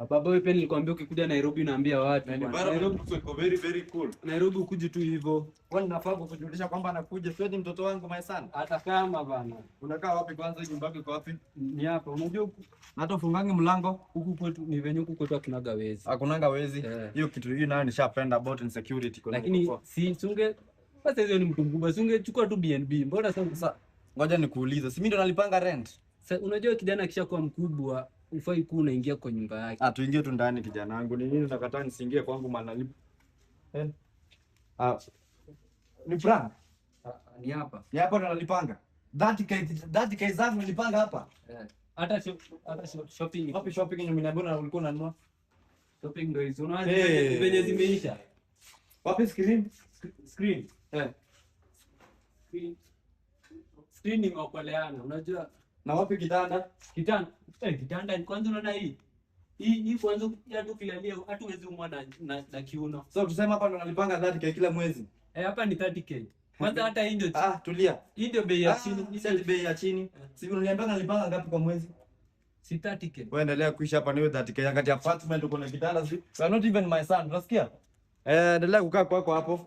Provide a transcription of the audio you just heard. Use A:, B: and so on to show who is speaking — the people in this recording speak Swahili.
A: Baba wewe pia nilikwambia ukikuja Nairobi naambia watu.
B: Nairobi iko very very cool.
A: Nairobi ukuje tu hivyo.
B: Kwani nafaa kukujulisha kwamba anakuja sio mtoto wangu my son.
A: Hata kama bana.
B: Unakaa wapi kwanza, nyumba yako iko wapi?
A: Ni hapa. Unajua
B: hata ufungangi mlango
A: huku kwetu ni venye huku kwetu hakunaga wezi.
B: Hakunanga wezi. Hiyo kitu hiyo nayo nishapenda about insecurity
A: kwa. Lakini si sunge basi hizo ni mtu mkubwa. Sunge chukua tu BNB. Mbona sasa
B: ngoja nikuulize. Si mimi ndo nalipanga rent.
A: Sasa unajua kijana kisha kuwa mkubwa ufai kuwa unaingia kwa nyumba yake.
B: Tuingie tu ndani kijana wangu. Ni nini unakataa nisiingie kwangu maana lipo? Ni prank.
A: Ni hapa.
B: Ni hapa ndo nalipanga. 30k zangu nilipanga hapa.
A: Hata shopping.
B: Wapi shopping ni mimi ulikuwa unanunua?
A: Shopping ndio hizo. Unaona venye zimeisha.
B: Wapi screen?
A: Screen. Screen ni ngokoleana. Unajua
B: na wapi kitanda?
A: Kitanda ni kwanza unaona hii. Hii kwanza ya tu kilalia hatuwezi umwa na kiuno.
B: So tuseme hapa ndo nalipanga 30k kila mwezi.
A: Hapa ni 30k. Kwanza hata hii ndio
B: tulia.
A: Hii ndio bei ya chini.
B: Hii ndio bei ya chini. Sivyo unaniambia nalipanga ngapi kwa mwezi?
A: Si 30k.
B: Wewe endelea kuishi hapa na hiyo 30k yakati apartment uko na kitanda si. You are not even my son. Unasikia? Endelea kukaa kwako hapo.